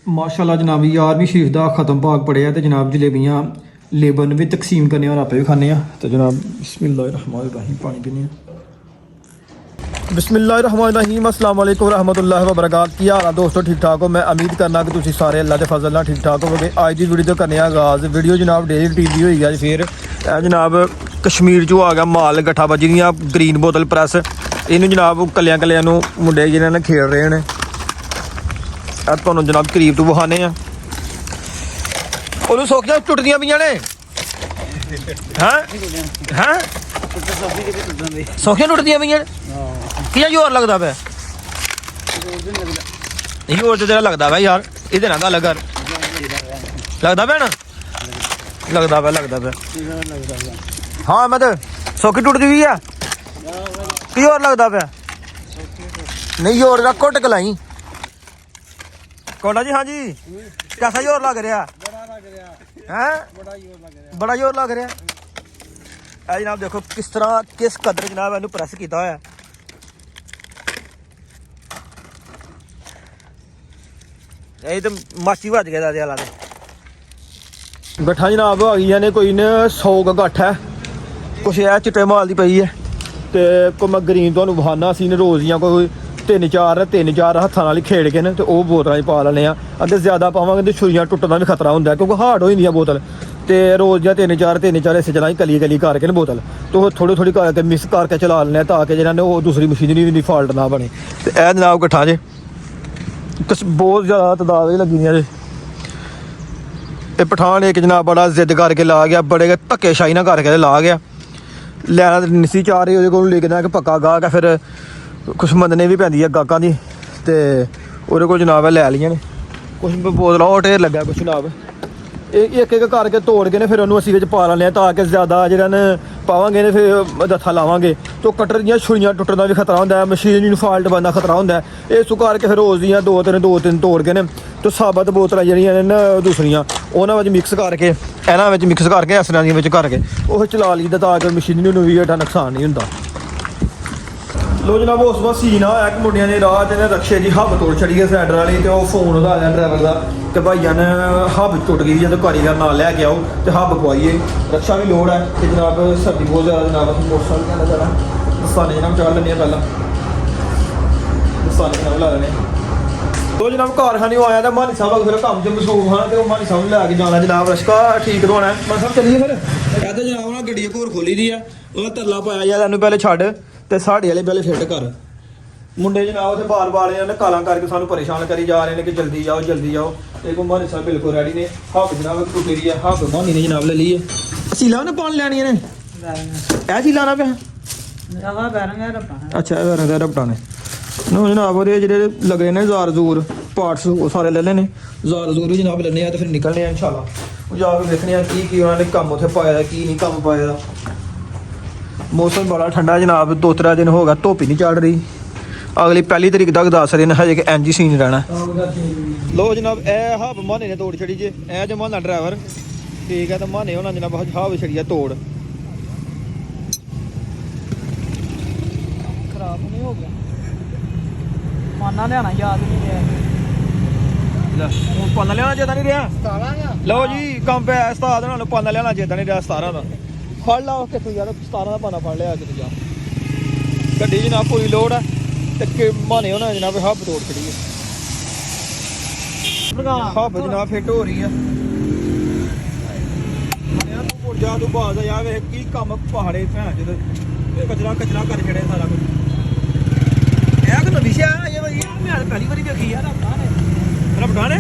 माशाल्लाह जनाब 11वीं शरीफ का ख़त्म भाग पढ़िया तो जनाब जलेबियाँ लेबर ने भी तकसीम करने और आपे भी खाने तो जनाब बिस्मिल्लाहिर्रहमानिर्रहीम पानी पीने बिस्मिल्लाहिर्रहमानिर्रहीम अस्सलाम वालेकुम रहमतुल्लाहि व बरकातहू। की हाल है दोस्तों, ठीक ठाक हो। मैं उम्मीद करना कि तुम सारे अल्लाह के फजल नाल ठीक ठाक होवोगे। आज की वीडियो तो करने आगाज़। वीडियो जनाब डेली टीवी हुई है फिर जनाब कश्मीर चो आ गया माल गट्ठा बजी दियाँ ग्रीन बोतल प्रैस इनू जनाब कलियां कलियां मुंडे जिन्होंने खेल रहे हैं तुहानू जनाब करीब तो विखाने उन्होंने सौखियां टुटदियां पईयां ने हैं सौखियां टुटदियां पईयां कियां जोर लगदा पे जोर तो तेरा लगदा पे यार इहदे नाल गल कर लगदा पे ना लगदा पे हाँ मैं तो सौखी टुटदी भी है की जोर लगदा पे नहीं जोर का घुट के लाई कोला जी। हाँ जी कैसा जोर लग रहा है बड़ा जोर लग रहा है जनाब। देखो किस तरह किस कदर जनाब इन्हू प्रैस किया होया यही तो माची भज गया आला गट्ठा जनाब आ गई ने कोई ने 100 का गट्ठ है कुछ है चिट्टे माल की पई है तो कोई मैं ग्रीन तो बहाना असी रोज़ दियां कोई तीन चार हत्थों नाल खेड़ के तो वह बोतलों पा लेने अगर ज्यादा पावे तो छुरियां टुटन का भी खतरा होंगे क्योंकि हार्ड हो जाती बोतल तो रोज़ दियाँ तीन चार हिस्से चलाई कली करके बोतल तो थोड़ी थोड़ी करके मिक्स करके चला लें ताकि जिन्होंने दूसरी मशीनरी भी फॉल्ट ना बने। तो यह जनाब गट्ठा जे बहुत ज़्यादा तादाद लगी दी ये पठान एक जनाब बड़ा जिद करके ला गया बड़े धक्केशाही ना करके ला गया लैना तो नहीं चाह रही वो को लिखना कि पक्का गाहक है फिर कुछ मंदने भी पैंदी है गाहकों की तो वो जनाब लै लिया ने कुछ बोतलों और ढेर लगा कुछ जनाब एक एक करके तोड़ के फिर उन्होंने असी पा लें ताकि ज़्यादा जिन्हें पावे ने फिर दत्था लावे तो कटर दियाँ छुरियां टुटन का भी खतरा होंगे मशीन फॉल्ट बनने का खतरा होंगे इस करके फिर रोज़ दियाँ दो तीन तोड़ के तो साबत बोतल जड़ियाँ दूसरियां उन्होंने मिक्स करके इन्होंने मिक्स करके असर करके वो चला लीदा ताकि मशीन भी एडा नुकसान नहीं होंगे। लो जनाब उस बार सीन आया कि मुंडिया ने राह ने रक्शे की हब तोड़ छड़ी है सैडर वाली तो फोन उदा आया ड्राइवर का कि भाइया ने हब टुट गई है तो कारीगर ना लैके आओ तो हब पवाइए रक्षा भी लोड़ है तो जनाब सर्दी बहुत ज़्यादा जनाब मोटरसाइकिल कहना चाहना दस्ताने जनाब चढ़ लेने पहला दस्ताने जनाब ला लेने तो जनाब कारखाने आया तो मानी साहब फिर कम च मसरूफ हाँ तो मानी साहब लैके जाना जनाब रश्का ठीक करवाना है मानी साहब चलिए फिर कहते जनाब उन्हें गड्डी घोर खोली दी है उन्हें तरला पाया यार तेन पहले छड़ तो साढ़े वाले पहले फिट कर मुंडे जनाब उसे बार बार काला करके सानू परेशान करी जा रहे हैं कि जल्दी जाओ एक मानी साहब बिल्कुल रेडी ने हब जनाब टुटी दी है हब मानी ने जनाब ले ली है सीला ने पानी लैनी ने ऐ सीला ना पे अच्छा रपटा ने नो जनाब वो जो लगे ने जार जूर पार्ट्स वो सारे ले लेने जार जूर भी जनाब लेने तो फिर निकलने इंशाल्लाह जाके देखने की उन्होंने कम उत्थे पाया की नहीं कम पाया। मौसम बड़ा ठंडा जनाब 2-3 दिन हो गया धुप्प ही नहीं चढ़ रही अगली पहली तरीक तक 10 दिन हजे इंज ही सीन रहना। लो जनाब ए हब माने ने तोड़ छड़ी जे ए जो माना ड्राइवर ठीक है तो माने होना जनाब हब छड़ी है तोड़ खराब नहीं हो गया पाना लेना याद नहीं रहा पाना लेना चेता नहीं रहा लो जी कम पे 17 पाना लेना चेता नहीं रहा 17 का फड़ ला के तू यार 17 का पाना फड़ लिया कि जा गड्डी जनाब पूरी लोड है तो माने होना जनाब हब तोड़ छड़ी है हब जनाब फिट हो रही है तू जा तू बाज यार वे की कम पहाड़े भैन जो कचरा कर छड़े सारा कुछ यह तो नवी शह है भाई मैं पहली बारी देखी यार रपटा ने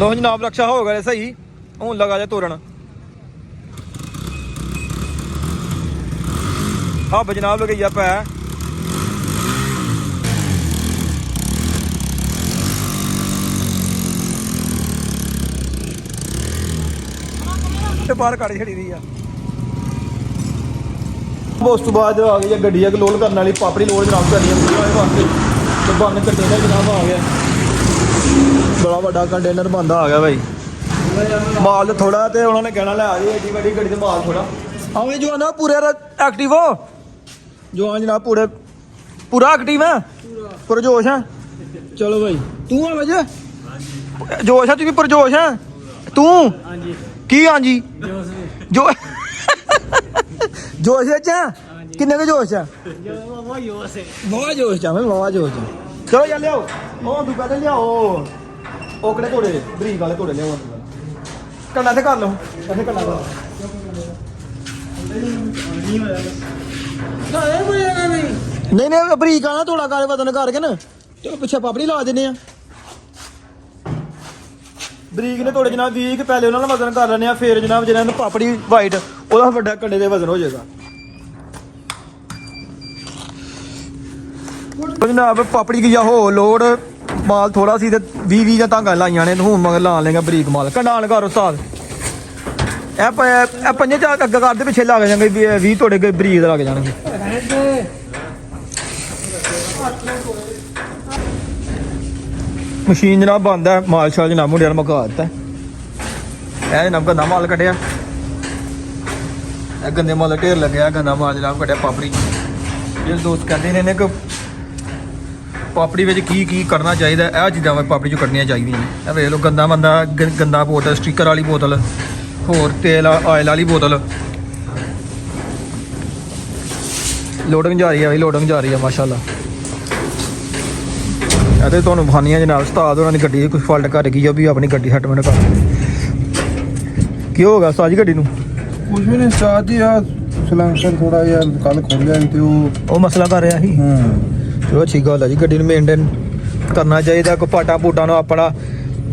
लो जनाब रक्षा हो गया सही हूँ लगा जा तोड़न हब जनाब लगे पै ਤੇ ਬਾਹਰ ਕੱਢ ਛੜੀ ਦੀ ਆ। ਉਸ ਤੋਂ ਬਾਅਦ ਆ ਗਈ ਗੱਡੀ ਇੱਕ ਲੋਡ ਕਰਨ ਵਾਲੀ ਪਾਪੜੀ ਲੋਡ ਜਨਾਬ ਕਰਨੀ ਹੈ ਉਹਦੇ ਵਾਸਤੇ ਤੇ ਬੰਨ ਕੰਟੇਨਰ ਜਨਾਬ ਆ ਗਿਆ। ਬੜਾ ਵੱਡਾ ਕੰਟੇਨਰ ਬੰਦਾ ਆ ਗਿਆ ਭਾਈ। ਮਾਲ ਥੋੜਾ ਤੇ ਉਹਨਾਂ ਨੇ ਕਹਿਣਾ ਲੈ ਆ ਜੀ ਏਡੀ ਵੱਡੀ ਗੱਡੀ ਤੇ ਮਾਲ ਥੋੜਾ ਆਵੇਂ ਜਵਾਨਾ ਪੂਰੇ ਐਕਟਿਵ ਹੋ ਜਵਾਨ ਜਨਾਬ ਪੂਰਾ ਐਕਟਿਵ ਹੈ ਪੂਰਾ ਜੋਸ਼ ਹੈ। ਚਲੋ ਭਾਈ ਤੂੰ ਆ ਵਜ ਜੋਸ਼ ਹੈ ਤੂੰ ਵੀ ਪਰਜੋਸ਼ ਹੈ ਤੂੰ ਹਾਂਜੀ ਕੀ ਹਾਂਜੀ ਜੋ ਜੋਸ਼ ਵਿੱਚ ਆ ਕਿੰਨੇ ਕੁ ਜੋਸ਼ ਆ ਬਹੁਤ ਜੋਸ਼ ਆ ਮੈਂ ਬਹੁਤ ਜੋਸ਼ ਆ। ਚਲੋ ਯਾਰ ਲਿਆਓ ਉਹ ਤੂੰ ਕਹਿੰਦੇ ਲਿਆਓ ਉਹ ਕਿਹੜੇ ਘੋੜੇ ਬਰੀਕ ਵਾਲੇ ਘੋੜੇ ਲਿਆਓ ਕੰਨਾ ਤੇ ਕਰ ਲਓ ਕਹਿੰਦੇ ਕੰਨਾ ਕਰ ਨਹੀਂ ਨਹੀਂ ਬਰੀਕ ਆ ਨਾ ਥੋੜਾ ਕਾਲੇ ਬਦਨ ਕਰਕੇ ਨਾ ਤੇ ਪਿੱਛੇ ਪਾਪੜੀ ਲਾ ਦਿੰਦੇ ਆ। ਬਰੀਕ ਨੇ ਥੋੜੇ ਜਨਾਬ 20 ਪਹਿਲੇ ਉਹਨਾਂ ਨਾਲ ਵਜ਼ਨ ਕਰ ਲੈਣੇ ਆ ਫਿਰ ਜਨਾਬ ਜਿਹਨਾਂ ਨੂੰ ਪਾਪੜੀ ਵਾਈਟ ਉਹਦਾ ਵੱਡਾ ਕੰਡੇ ਦੇ ਵਜ਼ਨ ਹੋ ਜਾਏਗਾ। ਜਨਾਬ ਪਾਪੜੀ ਕੀ ਆ ਹੋ ਲੋਡ ਮਾਲ ਥੋੜਾ ਸੀ ਤੇ 20 ਜਾਂ ਤਾਂਗਾ ਲਾਈਆਂ ਨੇ ਹੁਣ ਮਗਰ ਲਾ ਲੇਗਾ ਬਰੀਕ ਮਾਲ ਕੰਡਾਲ ਘਰ ਉਸਤਾਦ ਇਹ ਪੰਜੇ ਚਾਰ ਅੱਗੇ ਕਰਦੇ ਪਿੱਛੇ ਲੱਗ ਜਾਣਗੇ 20 ਤੁਹਾਡੇ ਬਰੀਕ ਲੱਗ ਜਾਣਗੇ। ਮਸ਼ੀਨ ਜਨਾਬ ਬੰਦ ਹੈ ਮਾਲ ਸ਼ਾਲ ਜਨਾਬ ਮੁੰਡਿਆਂ ਨੂੰ ਮੁਕਾ ਦਿੱਤਾ ਇਹ ਜਨਾਬ ਗੰਦਾ ਮਾਲ ਕੱਢਿਆ ਇਹ ਗੰਦੇ ਮਾਲ ਢੇਰ ਲੱਗਿਆ ਗੰਦਾ ਮਾਲ ਜਨਾਬ ਕੱਢਿਆ ਪਾਪੜੀ ਜਿਹੜੇ ਦੋਸਤ ਕਹਿੰਦੇ ਨੇ ਕਿ ਪਾਪੜੀ ਵਿੱਚ ਕੀ ਕੀ ਕਰਨਾ ਚਾਹੀਦਾ ਇਹ ਚੀਜ਼ਾਂ ਪਾਪੜੀ 'ਚ ਕੱਢਣੀਆਂ ਚਾਹੀਦੀਆਂ ਨੇ। ਇਹ ਵੇਖ ਲਓ ਗੰਦਾ ਬੰਦਾ ਗੰਦਾ ਬੋਤਲ ਸਟਿੱਕਰ ਵਾਲੀ ਬੋਤਲ ਹੋਰ ਤੇਲ ਆਇਲ ਵਾਲੀ ਬੋਤਲ ਲੋਡਿੰਗ ਜਾ ਰਹੀ ਹੈ ਬਈ ਲੋਡਿੰਗ ਜਾ ਰਹੀ ਹੈ ਮਾਸ਼ਾਅੱਲਾ। ਅਤੇ ਤੁਹਾਨੂੰ ਵਿਖਾਉਂਦੇ ਹਾਂ ਜਨਾਬ ਉਸਤਾਦ ਉਹਨਾਂ ਦੀ ਗੱਡੀ ਕੁਝ ਫਾਲਟ ਕਰ ਗਈ ਆ ਵੀ ਆਪਣੀ ਗੱਡੀ ਸੈਟਮੈਂਟ ਕਰ ਕੀ ਹੋ ਗਿਆ ਸਾਜੀ ਗੱਡੀ ਨੂੰ ਕੁਝ ਵੀ ਨਹੀਂ ਉਸਤਾਦ ਜੀ ਆ ਸਲੈਂਸਰ ਥੋੜਾ ਜਿਹਾ ਕੱਲ ਖੋਲਿਆ ਤੇ ਉਹ ਮਸਲਾ ਕਰ ਰਿਹਾ ਸੀ। ਚਲੋ ਠੀਕ ਗੱਲ ਆ ਜੀ ਗੱਡੀ ਨੂੰ ਮੇਨਟੇਨ ਕਰਨਾ ਚਾਹੀਦਾ ਕੋਈ ਪਾਟਾ ਪੂਟਾਂ ਨੂੰ ਆਪਣਾ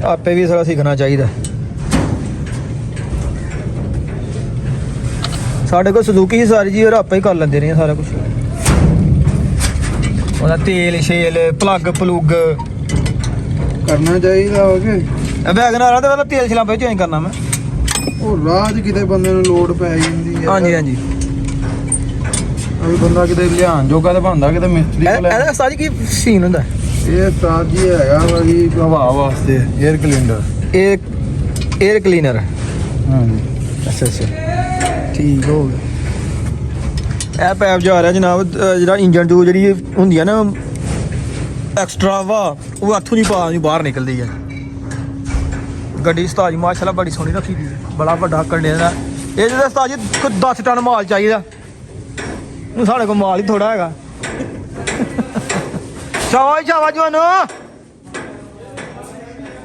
ਆਪੇ ਵੀ ਸਾਰਾ ਸਿੱਖਣਾ ਚਾਹੀਦਾ। ਸਾਡੇ ਕੋਲ ਸੁਜ਼ੂਕੀ ਹੀ ਸਾਰੀ ਜੀ ਆਪੇ ਹੀ ਕਰ ਲੈਂਦੇ ਨੇ ਸਾਰਾ ਕੁਝ ਉਹਦਾ ਤੇਲ ਛੇਲ ਪਲੱਗ ਪਲੂਗ ਕਰਨਾ ਚਾਹੀਦਾ ਹੋਗੇ ਵੈਗਨਰ ਆ ਤੇ ਉਹਦਾ ਤੇਲ ਛਲਾਂ ਪੇ ਚੇਂਜ ਕਰਨਾ ਮੈਂ ਉਹ ਰਾਹ 'ਚ ਕਿਤੇ ਬੰਦੇ ਨੂੰ ਲੋਡ ਪੈ ਜਾਂਦੀ ਹੈ। ਹਾਂਜੀ ਹਾਂਜੀ ਅभी ਬੰਦਾ ਕਿਤੇ ਲਿਆਣ ਜੋਗਾ ਤੇ ਬਣਦਾ ਕਿਤੇ ਮਿਸਤਰੀ ਕੋਲ ਇਹਦਾ ਸਾਰੀ ਕੀ ਸੀਨ ਹੁੰਦਾ ਇਹ ਉਸਤਾਦ ਜੀ ਹੈਗਾ ਵਾ ਜੀ ਹਵਾ ਵਾਸਤੇ 에ਅਰ ਕਲੀਨਰ ਇਹ 에ਅਰ ਕਲੀਨਰ ਹਾਂਜੀ ਅੱਛਾ ਅੱਛਾ ਠੀਕ ਹੋ ਗਿਆ। ਇਹ ਪੈਪ ਜਾ ਰਿਹਾ ਜਨਾਬ ਜਿਹੜਾ ਇੰਜਨ ਟੂ ਜਿਹੜੀ ਹੁੰਦੀ ਆ ਨਾ ਐਕਸਟਰਾ ਵਾ ਉਹ ਹੱਥੋਂ ਦੀ ਪਾ ਬਾਹਰ ਨਿਕਲਦੀ ਹੈ। ਗੱਡੀ ਉਸਤਾਦ ਜੀ ਮਾਸ਼ਾਅੱਲਾ ਬੜੀ ਸੋਹਣੀ ਰੱਖੀ ਦੀ ਬੜਾ ਵੱਡਾ ਕੰਟੇਨਰ ਇਹ ਜਿਹੜਾ ਉਸਤਾਦ ਜੀ 10 ਟਨ ਮਾਲ ਚਾਹੀਦਾ ਹੁਣ ਸਾਡੇ ਕੋਲ ਮਾਲ ਹੀ ਥੋੜਾ ਹੈਗਾ। ਸ਼ਾਬਾਸ਼ ਸ਼ਾਬਾਸ਼ ਜਵਾਨੋ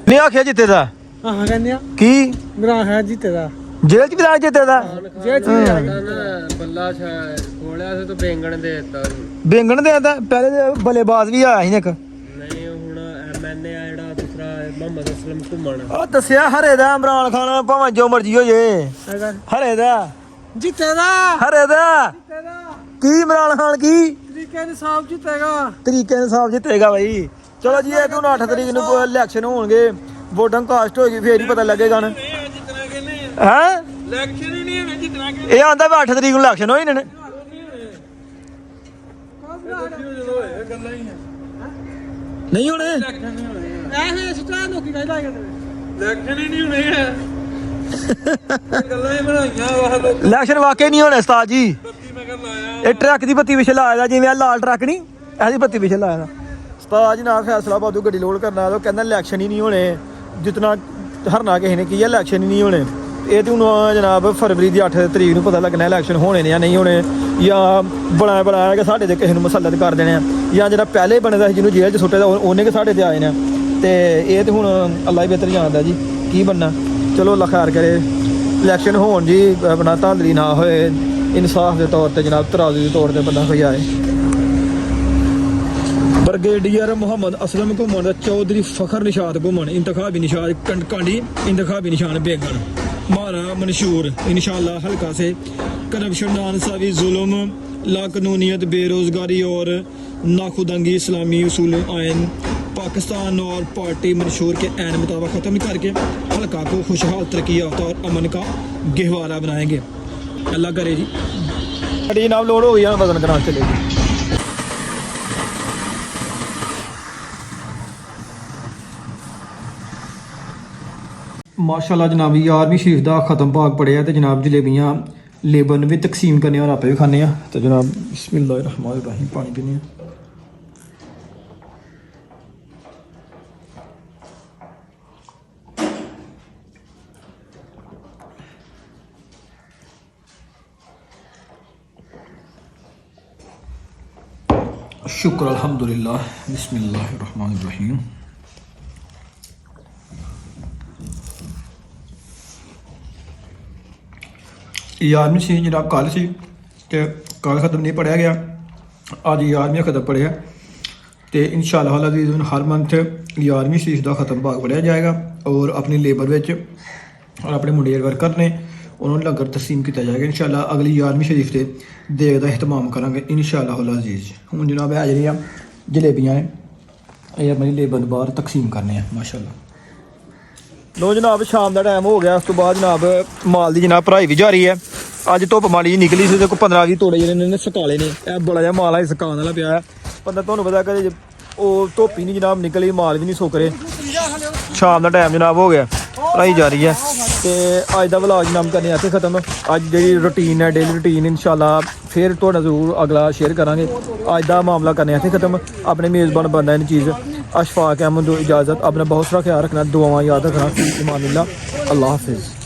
ਨਹੀਂ ਆਖਿਆ ਜਿੱਤੇ ਦਾ ਹਾਂ ਕਹਿੰਦੇ ਆ ਕੀ ਮੇਰਾ ਹੈ ਜੀਤੇ ਦਾ ਜੇਲ੍ਹ ਚ ਵੀ ਲਾ ਜਿੱਤੇ ਦਾ ਜੇ ਬੱਲਾ ਖੋਲਿਆ ਸੀ ਤਾਂ ਬੈਂਗਣ ਦੇ ਦਿੱਤਾ ਬੈਂਗਣ ਦੇ ਆਂਦਾ ਪਹਿਲੇ ਤੇ ਬੱਲੇਬਾਜ਼ ਵੀ ਆਇਆ ਸੀ ਇੱਕ ਨਹੀਂ ਹੁਣ ਐਮਐਨਏ ਆ ਜਿਹੜਾ ਦੂਸਰਾ ਮੁਹੰਮਦ ਅਸਲਮ ਘੁੰਮਣ ਉਹ ਦੱਸਿਆ ਹਰੇ ਦਾ ਇਮਰਾਨ ਖਾਨ ਭਾਵੇਂ ਜੋ ਮਰਜੀ ਹੋ ਜੇ ਹਰੇ ਦਾ ਜੀਤੇ ਦਾ ਹਰੇ ਦਾ ਕੀ ਇਮਰਾਨ ਖਾਨ ਕੀ ਤਰੀਕੇ ਇਨਸਾਫ ਜਿੱਤੇਗਾ ਤਰੀਕੇ ਨਾਲ ਸਾਫ ਜਿੱਤੇਗਾ ਬਾਈ। ਚਲੋ ਜੀ ਇਹ ਤੋਂ 8 ਤਰੀਕ ਨੂੰ ਇਲੈਕਸ਼ਨ ਹੋਣਗੇ ਵੋਟਾਂ ਕਾਸਟ ਹੋਏਗੀ ਫੇਰ ਹੀ ਪਤਾ ਲੱਗੇਗਾ ਨਾ ਹੈ ਇਲੈਕਸ਼ਨ ਹੀ ਨਹੀਂ ਹੋਣੇ ਜਿੱਤਣਾ ਇਹ ਆਂਦਾ ਵੀ 8 ਤਰੀਕ ਨੂੰ ਇਲੈਕਸ਼ਨ ਹੋਏ ਨੇ ਨਹੀਂ ਹੋਣੇ ਐਸੇ ਸਟਾਰ ਲੋਕੀ ਕਹਿੰਦਾ ਇਲੈਕਸ਼ਨ ਹੀ ਨਹੀਂ ਹੋਣੇ ਗੱਲਾਂ ਹੀ ਬਣਾਈਆਂ ਵਾਹ ਲੋਕ ਇਲੈਕਸ਼ਨ ਵਾਕਈ ਨਹੀਂ ਹੋਣੇ ਉਸਤਾਦ ਜੀ। ਮੈਂ ਕਰ ਲਾਇਆ ਇਹ ਟਰੱਕ ਦੀ ਬੱਤੀ ਪਿੱਛੇ ਲਾਇਆ ਦਾ ਜਿਵੇਂ ਆ ਲਾਲ ਟਰੱਕ ਨਹੀਂ ਇਹਦੀ ਬੱਤੀ ਪਿੱਛੇ ਲਾਇਆ ਦਾ ਉਸਤਾਦ ਜੀ ਨਾਲ ਫੈਸਲਾ ਬਾਦੂ ਗੱਡੀ ਲੋਡ ਕਰਨਾ ਉਹ ਕਹਿੰਦਾ ਇਲੈਕਸ਼ਨ ਹੀ ਨਹੀਂ ਹੋਣੇ ਜਿਤਨਾ ਹਰਨਾ ਕਿਸੇ ਨੇ ਕੀ ਹੈ ਇਲੈਕਸ਼ਨ ਹੀ ਨਹੀਂ ਹੋਣੇ। ਇਹ ਤੇ ਹੁਣ ਜਨਾਬ ਫਰਵਰੀ ਦੀ 8 ਤਰੀਕ ਨੂੰ ਪਤਾ ਲੱਗਣਾ ਇਲੈਕਸ਼ਨ ਹੋਣੇ ਨੇ ਜਾਂ ਨਹੀਂ ਹੋਣੇ ਜਾਂ ਬਣਾਇਆ ਕਿ ਸਾਡੇ ਤੇ ਕਿਸੇ ਨੂੰ ਮੁਸੱਲਤ ਕਰ ਦੇਣੇ ਆ ਜਾਂ ਜਿਹੜਾ ਪਹਿਲੇ ਬਣਦਾ ਸੀ ਜਿਹਨੂੰ ਜੇਲ੍ਹ 'ਚ ਸੁੱਟੇ ਦਾ ਉਹਨੇ ਕਿ ਸਾਡੇ ਤੇ ਆਏ ਨੇ ਤੇ ਇਹ ਤੇ ਹੁਣ ਅੱਲਾ ਹੀ ਬਿਹਤਰ ਜਾਣਦਾ ਜੀ ਕੀ ਬਣਨਾ। ਚਲੋ ਅੱਲਾ ਖੈਰ ਕਰੇ ਇਲੈਕਸ਼ਨ ਹੋਣ ਜੀ ਆਪਣਾ ਧਾਂਦਲੀ ਨਾ ਹੋਏ ਇਨਸਾਫ ਦੇ ਤੌਰ ਤੇ ਜਨਾਬ ਤਰਾਜ਼ੂ ਦੇ ਤੌਰ ਤੇ ਬੰਦਾ ਕੋਈ ਆਏ। ब्रिगेडियर मोहम्मद असलम घुमन चौधरी फखर निशाद घुमन इंतखाबी निशाद कांडी इंतखाबी निशान बेगन मारा मंशूर इंशाल्लाह हल्का से करप्शन नानसावी जुल्म लाकानूनियत बेरोजगारी और नाखुदंगी इस्लामी उसूल आयन पाकिस्तान और पार्टी मंशूर के ऐन मुताबिक ख़त्म करके हल्का को खुशहाल तरक्की याफ्ता और अमन का गहवारा बनाएंगे। अल्लाह करे जी। गाड़ी जनाब लोड हो गई है, वजन कराने चलेगी। माशाल्लाह जनाब 11वीं शरीफ का खत्म भाग पड़िया तो जनाब जलेबियाँ लेबर ने भी तकसीम करने और आप भी खाने तो जनाब बिस्मिल्लाहिर्रहमानिर्रहीम पानी पीने। शुक्र अल्हम्दुलिल्लाह बिस्मिल्लाहिर्रहमानिर्रहीम। यारवीं सी जनाब कल सी तो कल ख़त्म नहीं पढ़िया गया, अज 11वीं ख़त्म पढ़िया तो इंशाअल्लाह अज़ीज़ हर मंथ 11वीं शरीफ का ख़त्म भाग पढ़िया जाएगा और अपनी लेबर में और अपने मुंडे वर्कर ने उन्होंने लंगर तकसीम किया जाएगा। इंशाअल्लाह अगली 11वीं शरीफ से देग का एहतमाम करांगे इंशाअल्लाह अज़ीज़। हुण जनाब है जी जलेबियाँ ने ये अपनी लेबर बाहर तकसीम करने हैं माशाअल्लाह। लो जनाब शाम का टाइम हो गया, उस तो बाद जनाब माल की जनाब भराई भी जारी है। अज धुप माड़ी जी निकली सी, कोई 15-20 तोड़े जिन्हें सुकाले ने, यह बड़ा जहा माल है सुकाने वाला पिया है। बंदा तुहानू पता कदे धुप ही नहीं जनाब निकली, माल भी नहीं सुक रहे। शाम का टाइम जनाब हो गया, भराई जा रही है तो अज का व्लॉग जनाब करने इत्थे खत्म। अज जी रूटीन है डेली रूटीन इंशाअल्लाह फिर तुहाडे नाल जरूर अगला शेयर करांगे। अज का मामला करने इत्थे खत्म। अपने मेज़बान बंदा इन चीज़ अशफाक अहमद इजाज़त। अपना बहुत सारा ख्याल रखना, दुआवां याद रखना। ईमान अल्लाह हाफिज़।